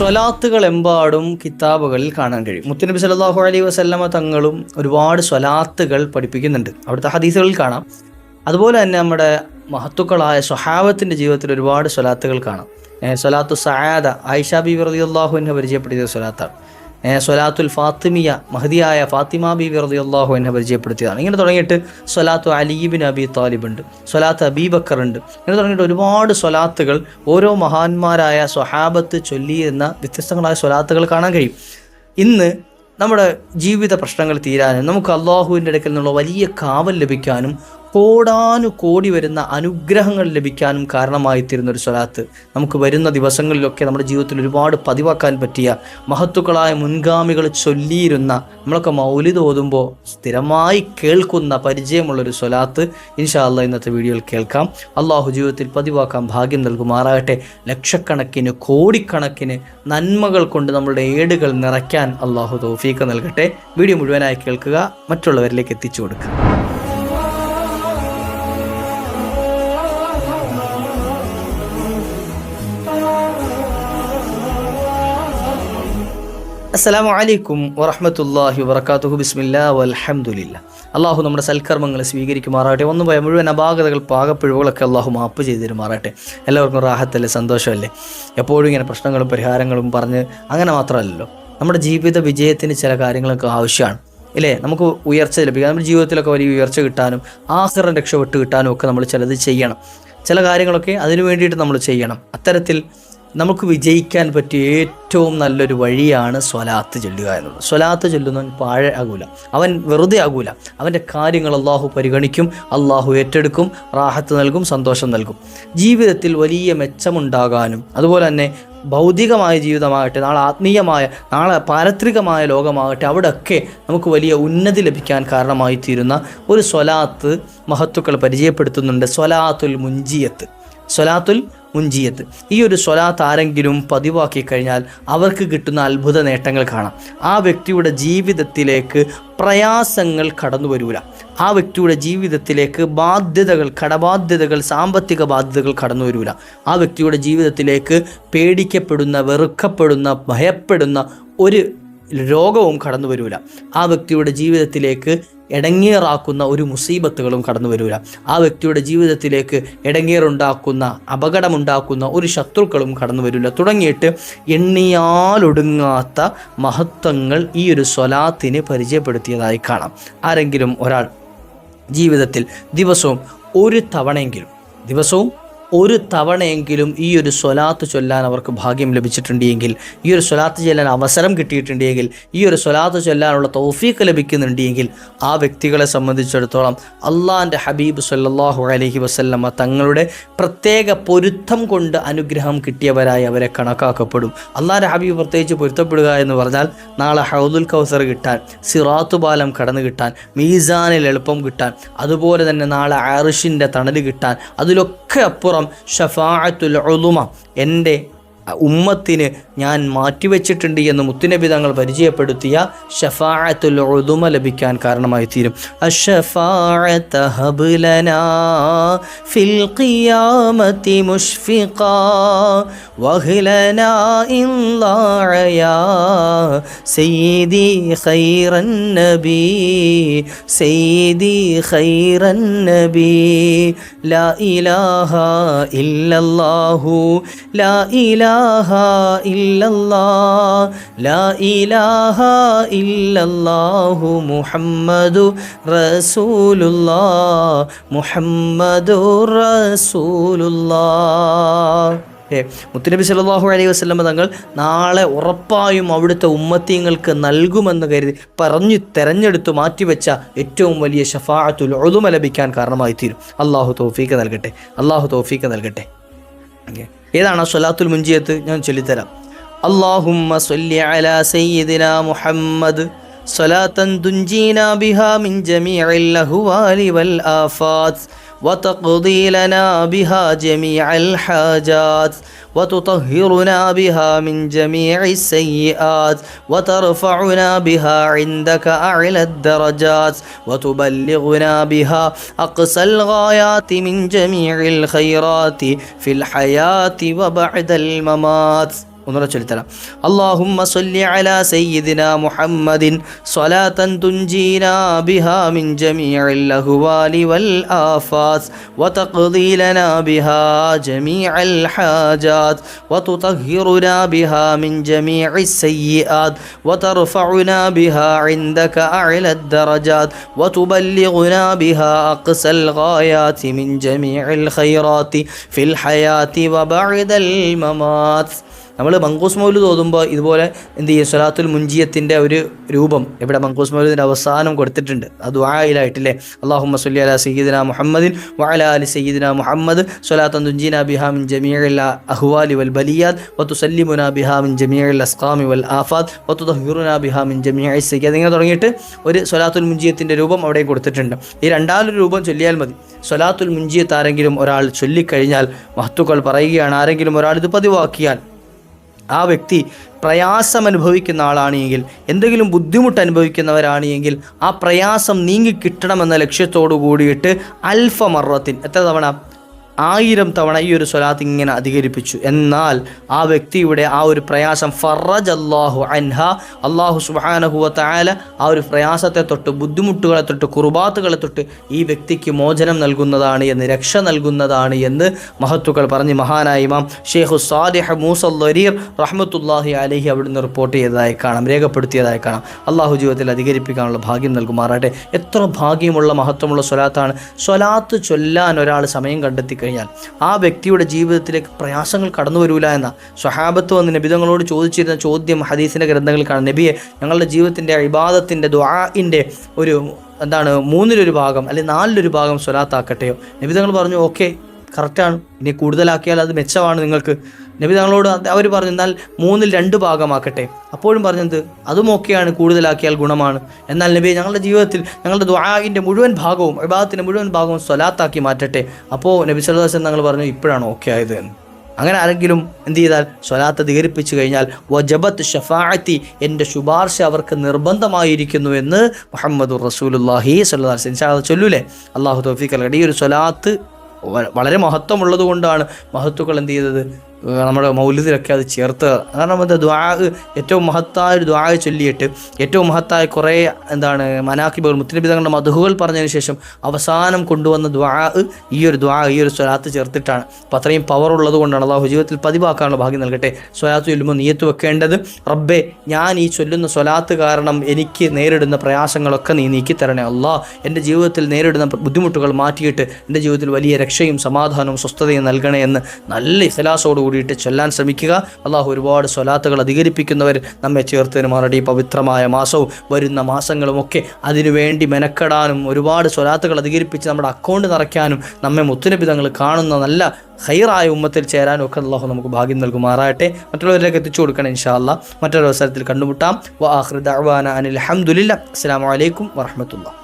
സ്വലാത്തുകൾ എമ്പാടും കിതാബുകളിൽ കാണാൻ കഴിയും. മുത്തുനബി സല്ലല്ലാഹു അലൈഹി വസല്ലമ തങ്ങളും ഒരുപാട് സ്വലാത്തുകൾ പഠിപ്പിക്കുന്നുണ്ട്, അവിടുത്തെ ഹദീസുകളിൽ കാണാം. അതുപോലെ തന്നെ നമ്മുടെ മഹത്തുക്കളായ സ്വഹാബത്തിൻ്റെ ജീവിതത്തിൽ ഒരുപാട് സ്വലാത്തുകൾ കാണാം. സ്വലാത്തു സആദ ആയിഷ ബീവി റളിയല്ലാഹു അൻഹ പരിചയപ്പെടുത്തിയ സ്വലാത്താണ്. സ്വലാത്തുൽ ഫാത്തിമിയ മഹദിയായ ഫാത്തിമ ബീവി റളിയല്ലാഹു അൻഹ പരിചയപ്പെടുത്തിയതാണ്. ഇങ്ങനെ തുടങ്ങിയിട്ട് സ്വലാത്തു അലി ഇബ്നു അബി താലിബ് ഉണ്ട്, സ്വലാത്ത് അബീബക്കർ ഉണ്ട്. ഇങ്ങനെ തുടങ്ങിയിട്ട് ഒരുപാട് സ്വലാത്തുകൾ ഓരോ മഹാന്മാരായ സ്വഹാബത്ത് ചൊല്ലിയിരുന്ന വ്യത്യസ്തങ്ങളായ സ്വലാത്തുകൾ കാണാൻ കഴിയും. ഇന്ന് നമ്മുടെ ജീവിത പ്രശ്നങ്ങൾ തീരാനും നമുക്ക് അള്ളാഹുവിൻ്റെ അടുക്കൽ നിന്നുള്ള വലിയ കാവൽ ലഭിക്കാനും കോടാനുകോടി വരുന്ന അനുഗ്രഹങ്ങൾ ലഭിക്കാനും കാരണമായി തീരുന്നൊരു സ്വലാത്ത് നമുക്ക് വരുന്ന ദിവസങ്ങളിലൊക്കെ നമ്മുടെ ജീവിതത്തിൽ ഒരുപാട് പതിവാക്കാൻ പറ്റിയ മഹത്തുക്കളായ മുൻഗാമികൾ ചൊല്ലിയിരുന്ന, നമ്മളൊക്കെ മൗലിദ് ഓതുമ്പോൾ സ്ഥിരമായി കേൾക്കുന്ന പരിചയമുള്ളൊരു സ്വലാത്ത് ഇൻഷാ അല്ലാഹ് ഇന്നത്തെ വീഡിയോയിൽ കേൾക്കാം. അള്ളാഹു ജീവിതത്തിൽ പതിവാക്കാൻ ഭാഗ്യം നൽകുമാറാകട്ടെ. ലക്ഷക്കണക്കിന് കോടിക്കണക്കിന് നന്മകൾ കൊണ്ട് നമ്മളുടെ ഏടുകൾ നിറയ്ക്കാൻ അള്ളാഹു തൗഫീഖ് നൽകട്ടെ. വീഡിയോ മുഴുവനായി കേൾക്കുക, മറ്റുള്ളവരിലേക്ക് എത്തിച്ചു കൊടുക്കുക. അസ്സലാമു അലൈക്കും വറഹ്മത്തുള്ളാഹി വബറകാതുഹു. ബിസ്മില്ലാഹി വൽഹംദുലില്ലാഹ്. അള്ളാഹു നമ്മുടെ സൽക്കർമ്മങ്ങൾ സ്വീകരിക്കുമാറാകട്ടെ. ഒന്നുപോയ മുഴുവൻ അപാകതകൾ പാകപ്പിഴവുകളൊക്കെ അള്ളാഹു മാപ്പ് ചെയ്ത് തരുമാറാകട്ടെ. എല്ലാവർക്കും റാഹത്തല്ലേ, സന്തോഷമല്ലേ? എപ്പോഴും ഇങ്ങനെ പ്രശ്നങ്ങളും പരിഹാരങ്ങളും പറഞ്ഞ് അങ്ങനെ മാത്രമല്ലല്ലോ, നമ്മുടെ ജീവിത വിജയത്തിന് ചില കാര്യങ്ങളൊക്കെ ആവശ്യമാണ് ഇല്ലേ? നമുക്ക് ഉയർച്ച ലഭിക്കാൻ, നമ്മുടെ ജീവിതത്തിലൊക്കെ വലിയ ഉയർച്ച കിട്ടാനും ആഖിറം രക്ഷപ്പെട്ട് കിട്ടാനും ഒക്കെ നമ്മൾ ചിലത് ചെയ്യണം. ചില കാര്യങ്ങളൊക്കെ അതിനു വേണ്ടിയിട്ട് നമ്മൾ ചെയ്യണം. അത്തരത്തിൽ നമുക്ക് വിജയിക്കാൻ പറ്റിയ ഏറ്റവും നല്ലൊരു വഴിയാണ് സ്വലാത്ത് ചൊല്ലുക എന്നുള്ളത്. സ്വലാത്ത് ചൊല്ലുന്നവൻ പാഴ ആകൂല, അവൻ വെറുതെ ആകൂല. അവൻ്റെ കാര്യങ്ങൾ അള്ളാഹു പരിഗണിക്കും, അള്ളാഹു ഏറ്റെടുക്കും, റാഹത്ത് നൽകും, സന്തോഷം നൽകും. ജീവിതത്തിൽ വലിയ മെച്ചമുണ്ടാകാനും അതുപോലെ തന്നെ ഭൗതികമായ ജീവിതമാകട്ടെ, നാളെ ആത്മീയമായ, നാളെ പാരത്രികമായ ലോകമാകട്ടെ, അവിടെയൊക്കെ നമുക്ക് വലിയ ഉന്നതി ലഭിക്കാൻ കാരണമായി തീരുന്ന ഒരു സ്വലാത്ത് മഹത്തുക്കൾ പരിചയപ്പെടുത്തുന്നുണ്ട്. സ്വലാത്തുൽ മുഞ്ചിയത്ത്. സ്വലാത്തുൽ മുഞ്ചിയത്ത്. ഈ ഒരു സ്വലാത്ത് ആരെങ്കിലും പതിവാക്കി കഴിഞ്ഞാൽ അവർക്ക് കിട്ടുന്ന അത്ഭുത നേട്ടങ്ങൾ കാണാം. ആ വ്യക്തിയുടെ ജീവിതത്തിലേക്ക് പ്രയാസങ്ങൾ കടന്നു വരൂല. ആ വ്യക്തിയുടെ ജീവിതത്തിലേക്ക് ബാധ്യതകൾ, കടബാധ്യതകൾ, സാമ്പത്തിക ബാധ്യതകൾ കടന്നു വരൂല. ആ വ്യക്തിയുടെ ജീവിതത്തിലേക്ക് പേടിക്കപ്പെടുന്ന, വെറുക്കപ്പെടുന്ന, ഭയപ്പെടുന്ന ഒരു രോഗവും കടന്നു വരൂല. ആ വ്യക്തിയുടെ ജീവിതത്തിലേക്ക് ഇടങ്ങേറാക്കുന്ന ഒരു മുസീബത്തുകളും കടന്നു വരില്ല. ആ വ്യക്തിയുടെ ജീവിതത്തിലേക്ക് ഇടങ്ങേറുണ്ടാക്കുന്ന, അപകടമുണ്ടാക്കുന്ന ഒരു ശത്രുക്കളും കടന്നു വരില്ല. തുടങ്ങിയിട്ട് എണ്ണിയാലൊടുങ്ങാത്ത മഹത്വങ്ങൾ ഈ ഒരു സ്വലാത്തിന് പരിചയപ്പെടുത്തിയതായി കാണാം. ആരെങ്കിലും ഒരാൾ ജീവിതത്തിൽ ദിവസവും ഒരു തവണയെങ്കിലും ഈ ഒരു സ്വലാത്ത് ചൊല്ലാൻ അവർക്ക് ഭാഗ്യം ലഭിച്ചിട്ടുണ്ടെങ്കിൽ, ഈ ഒരു സ്വലാത്ത് ചൊല്ലാൻ അവസരം കിട്ടിയിട്ടുണ്ടെങ്കിൽ, ഈ ഒരു സ്വലാത്ത് ചൊല്ലാനുള്ള തൗഫീഖ് ലഭിക്കുന്നുണ്ടെങ്കിൽ, ആ വ്യക്തികളെ സംബന്ധിച്ചിടത്തോളം അള്ളാഹിൻ്റെ ഹബീബ് സല്ലല്ലാഹു അലൈഹി വസല്ലമ തങ്ങളുടെ പ്രത്യേക പൊരുത്തം കൊണ്ട് അനുഗ്രഹം കിട്ടിയവരായി അവരെ കണക്കാക്കപ്പെടും. അള്ളാഹിൻ്റെ ഹബീബ് പ്രത്യേകിച്ച് പൊരുത്തപ്പെടുക എന്ന് പറഞ്ഞാൽ നാളെ ഹൗദുൽ കൗസർ കിട്ടാൻ, സിറാത്ത് പാലം കടന്നു കിട്ടാൻ, മീസാനിൽ എളുപ്പം കിട്ടാൻ, അതുപോലെ തന്നെ നാളെ അർശിൻ്റെ തണല് കിട്ടാൻ, അതിലൊക്കെ അപ്പുറം ഷഫാഅത്തുൽ ഉളുമ എൻ്റെ ഉമ്മത്തിന് ഞാൻ മാറ്റിവെച്ചിട്ടുണ്ട് എന്ന് മുത്തുനബി തങ്ങൾ പരിചയപ്പെടുത്തിയ ഷഫാഅത്തുൽ ഉളുമ ലഭിക്കാൻ കാരണമായി തീരും. അഷ്ഫാഅത ഹബ് ലനാ ഫിൽ ഖിയാമത്തി മുഷ്ഫിഖാ വഹ്ലനാ ഇൻലാഅയാ സയ്യിദി ഖൈറൻ നബി സയ്യിദി ഖൈറൻ നബി ലാ ഇലാഹ ഇല്ലല്ലാഹു ലാ ഇലാഹ ഇല്ലല്ലാഹ് ലാ ഇലാഹ ഇല്ലല്ലാഹു മുഹമ്മദു റസൂലുള്ളാഹ് മുഹമ്മദു റസൂലുള്ളാഹ്. മുത്തുനബി സല്ലല്ലാഹു അലൈഹി വസല്ലം തങ്ങൾ നാളെ ഉറപ്പായും അവിടുത്തെ ഉമ്മത്തീങ്ങൾക്ക് നൽകുമെന്ന് കരുതി പറഞ്ഞു തെരഞ്ഞെടുത്ത് മാറ്റിവെച്ച ഏറ്റവും വലിയ ഷഫാഅത്തുൽ ഉളുമ ലഭിക്കാൻ കാരണമായി തീരും. അള്ളാഹു തൗഫീഖ് നൽകട്ടെ, അള്ളാഹു തൗഫീഖ് നൽകട്ടെ. ഏതാണ് സ്വലാത്തുൽ മുഞ്ചിയത്ത്? ഞാൻ ചൊല്ലിത്തരാം. അല്ലാഹുമ്മ സ്വല്ലി അലാ സയ്യിദിനാ മുഹമ്മദ് സ്വലാത്തൻ തുൻജീനാ ബിഹാ മിൻ ജമീഇൽ അഹ്വാലി വൽ ആഫാത്ത് وتقضي لنا بها جميع الحاجات وتطهرنا بها من جميع السيئات وترفعنا بها عندك أعلى الدرجات وتبلغنا بها أقصى الغايات من جميع الخيرات في الحياة وبعد الممات. ഒന്നുകൂടെ ചൊല്ലിത്തരാം. അല്ലാഹുമ്മ സ്വല്ലി അലാ സയ്യിദിനാ മുഹമ്മദിൻ സ്വലാത്തൻ തുൻജീനാ ബിഹാ മിൻ ജമീഇൽ അഹ്വാലി വൽ ആഫാത്ത് വതഖ്ദീ ലനാ ബിഹാ ജമീഅൽ ഹാജാത്ത് വതുതഹിറുനാ ബിഹാ മിൻ ജമീഇസ് സയ്യിആത്ത് വതർഫഉനാ ബിഹാ ഇൻദക അഅലad ദറജാത്ത് വതുബല്ലിഗുനാ ബിഹാ അഖ്സൽ ഗായാതി മിൻ ജമീഇൽ ഖൈറാത്തി ഫിൽ ഹയാത്തി വബഅദൽ മമാത്ത്. നമ്മൾ മങ്കൂസ് മൗലൂദ് ഓതുമ്പോൾ ഇതുപോലെ എന്ത് ചെയ്യും, സ്വലാത്തുൽ മുൻജിയത്തിൻ്റെ ഒരു രൂപം ഇവിടെ മങ്കൂസ് മൗലൂദിൻ്റെ അവസാനം കൊടുത്തിട്ടുണ്ട്. അത് ദുആയിലായിട്ടില്ലേ, അല്ലാഹുമ്മ സ്വല്ലി അലാ സയ്യിദിനാ മുഹമ്മദിൻ വഅലാ ആലി സയ്യിദിനാ മുഹമ്മദ് സ്വലാത്തൻ തുൻജീനാ ബിഹാ മിൻ ജമീഇൽ അഹ്വാലി വൽ ബലിയാത്ത് വതുസല്ലിമുനാ ബിഹാ മിൻ ജമീഇൽ അസ്ഖാമി വൽ ആഫാത്ത് വതുതഹിറുനാ ബിഹാ മിൻ ജമീഇസ് സയ്യിആത്ത്. ഇങ്ങനെ തുടങ്ങിയിട്ട് ഒരു സ്വലാത്തുൽ മുൻജിയത്തിൻ്റെ രൂപം അവിടെ കൊടുത്തിട്ടുണ്ട്. ഈ രണ്ടാമതൊരു രൂപം ചൊല്ലിയാൽ മതി. സ്വലാത്തുൽ മുൻജിയത്ത് ആരെങ്കിലും ഒരാൾ ചൊല്ലിക്കഴിഞ്ഞാൽ മഹത്തുക്കൾ പറയുകയാണ്, ആരെങ്കിലും ഒരാൾ ഇത് പതിവാക്കിയാൽ ആ വ്യക്തി പ്രയാസം അനുഭവിക്കുന്ന ആളാണെങ്കിൽ, എന്തെങ്കിലും ബുദ്ധിമുട്ട് അനുഭവിക്കുന്നവരാണെങ്കിൽ ആ പ്രയാസം നീങ്ങിക്കിട്ടണമെന്ന ലക്ഷ്യത്തോടു കൂടിയിട്ട് അൽഫ മറത്തിൻ, എത്ര തവണ? 1000 തവണ ഈ ഒരു സ്വലാത്ത് ഇങ്ങനെ അധികരിപ്പിച്ചു. എന്നാൽ ആ വ്യക്തിയുടെ ആ ഒരു പ്രയാസം ഫറജ് അല്ലാഹു അൻഹ, അല്ലാഹു സുബ്ഹാനഹു വ തആല ആ ഒരു പ്രയാസത്തെ തൊട്ട്, ബുദ്ധിമുട്ടുകളെ തൊട്ട്, കുർബാത്തുകളെ തൊട്ട് ഈ വ്യക്തിക്ക് മോചനം നൽകുന്നതാണ് എന്ന്, രക്ഷ നൽകുന്നതാണ് എന്ന് മഹത്തുക്കൾ പറഞ്ഞ് മഹാനായ ഇമാം ഷെയ്ഖു സാലിഹ് മൂസൽ ദരീർ റഹ്മത്തുള്ളാഹി അലൈഹി അവിടുന്ന് റിപ്പോർട്ട് ചെയ്തതായി കാണാം, രേഖപ്പെടുത്തിയതായി കാണാം. അള്ളാഹു ജീവിതത്തിൽ അധികരിപ്പിക്കാനുള്ള ഭാഗ്യം നൽകുമാറാട്ടെ. എത്ര ഭാഗ്യമുള്ള മഹത്വമുള്ള സ്വലാത്താണ്. സ്വലാത്ത് ചൊല്ലാൻ ഒരാൾ സമയം കണ്ടെത്തി കഴിഞ്ഞാൽ ആ വ്യക്തിയുടെ ജീവിതത്തിലേക്ക് പ്രയാസങ്ങൾ കടന്നു വരൂല എന്ന സ്വഹാബത്ത് വന്ന് നബിതങ്ങളോട് ചോദിച്ചിരുന്ന ചോദ്യം ഹദീസിൻ്റെ ഗ്രന്ഥങ്ങളിൽ കാണാം. നബിയെ, ഞങ്ങളുടെ ജീവിതത്തിൻ്റെ ഇബാദത്തിൻ്റെ ദുആഇൻ്റെ ഒരു എന്താണ് 1/3 ഭാഗം അല്ലെങ്കിൽ 4 ഭാഗം സ്വലാത്താക്കട്ടെയോ? നബിതങ്ങൾ പറഞ്ഞു ഓക്കെ, കറക്റ്റാണ്, ഇനി കൂടുതലാക്കിയാൽ അത് മെച്ചമാണ് നിങ്ങൾക്ക്. നബി തങ്ങളോട് അവർ പറഞ്ഞു എന്നാൽ 2/3 ഭാഗമാക്കട്ടെ. അപ്പോഴും പറഞ്ഞത് അതും ഓക്കെയാണ്, കൂടുതലാക്കിയാൽ ഗുണമാണ്. എന്നാൽ നബി, ഞങ്ങളുടെ ജീവിതത്തിൽ ഞങ്ങളുടെ ദുആഇൻ്റെ മുഴുവൻ ഭാഗവും, ഇബാദത്തിൻ്റെ മുഴുവൻ ഭാഗവും സ്വലാത്താക്കി മാറ്റട്ടെ. അപ്പോൾ നബി സല്ലല്ലാഹു അലൈഹി വസല്ലം തങ്ങൾ പറഞ്ഞു ഇപ്പോഴാണ് ഓക്കെ ആയത് എന്ന്. അങ്ങനെ ആരെങ്കിലും എന്ത് ചെയ്താൽ, സ്വലാത്ത് അധികരിപ്പിച്ചു കഴിഞ്ഞാൽ വജബത്ത് ഷഫാഅത്തി, എൻ്റെ ശുപാർശ അവർക്ക് നിർബന്ധമായിരിക്കുന്നു എന്ന് മുഹമ്മദുർ റസൂലുള്ളാഹി സ്വല്ലല്ലാഹു അലൈഹി വസല്ലം. ഇൻഷാ അല്ലാഹ് ചൊല്ലൂലേ? അല്ലാഹു തൗഫീഖ് നൽകട്ടെ. ഈ ഒരു സ്വലാത്ത് വളരെ മഹത്വമുള്ളത് കൊണ്ടാണ് മഹത്തുക്കൾ എന്ത് ചെയ്തത്, നമ്മുടെ മൗലിദിലൊക്കെ അത് ചേർത്ത്. കാരണം എന്താ, ദുആ ഏറ്റവും മഹത്തായ ഒരു ദുആ ചൊല്ലിയിട്ട് ഏറ്റവും മഹത്തായ കുറേ എന്താണ് മനാക്കിബുകൾ, മുത്തനബി തങ്ങളുടെ മദ്ഹുകൾ പറഞ്ഞതിന് ശേഷം അവസാനം കൊണ്ടുവന്ന ദുആ ഈ ഒരു സ്വലാത്ത് ചേർത്തിട്ടാണ്. അപ്പം അത്രയും പവർ ഉള്ളത് കൊണ്ടാണ്. അല്ലാഹു ജീവിതത്തിൽ പതിവാക്കാനുള്ള ഭാഗ്യം നൽകട്ടെ. സ്വലാത്ത് ചൊല്ലുമ്പോൾ നിയ്യത്ത് വെക്കേണ്ടത്, റബ്ബേ, ഞാൻ ഈ ചൊല്ലുന്ന സ്വലാത്ത് കാരണം എനിക്ക് നേരിടുന്ന പ്രയാസങ്ങളൊക്കെ നീ നീക്കി തരണേ അല്ലാ. എൻ്റെ ജീവിതത്തിൽ നേരിടുന്ന ബുദ്ധിമുട്ടുകൾ മാറ്റിയിട്ട് എൻ്റെ ജീവിതത്തിൽ വലിയ രക്ഷയും സമാധാനവും സ്വസ്ഥതയും നൽകണേ എന്ന് നല്ല ഇഖ്ലാസോട് കൂടിയിട്ട് ചൊല്ലാൻ ശ്രമിക്കുക. അള്ളാഹു ഒരുപാട് സ്വലാത്തുകൾ അധികരിപ്പിക്കുന്നവർ നമ്മെ ചേർത്തതിന് മാറടി. പവിത്രമായ മാസവും വരുന്ന മാസങ്ങളുമൊക്കെ അതിനുവേണ്ടി മെനക്കെടാനും ഒരുപാട് സ്വലാത്തുകൾ അധികരിപ്പിച്ച് നമ്മുടെ അക്കൗണ്ട് നിറയ്ക്കാനും നമ്മെ മുത്തുനബി തങ്ങൾ കാണുന്ന നല്ല ഖൈറായ ഉമ്മത്തിൽ ചേരാനും ഒക്കെ അള്ളാഹു നമുക്ക് ഭാഗ്യം നൽകുമാറാകട്ടെ. മറ്റുള്ളവരിലേക്ക് എത്തിച്ചു കൊടുക്കണം ഇൻഷാ അല്ലാഹ്. മറ്റൊരു അവസരത്തിൽ കണ്ടുമുട്ടാം. വ ആഖിറു ദഅ്വാനാ അനിൽ ഹംദുലില്ലാഹ്. അസ്സലാമു അലൈക്കും വറഹ്മത്തുള്ളാഹി.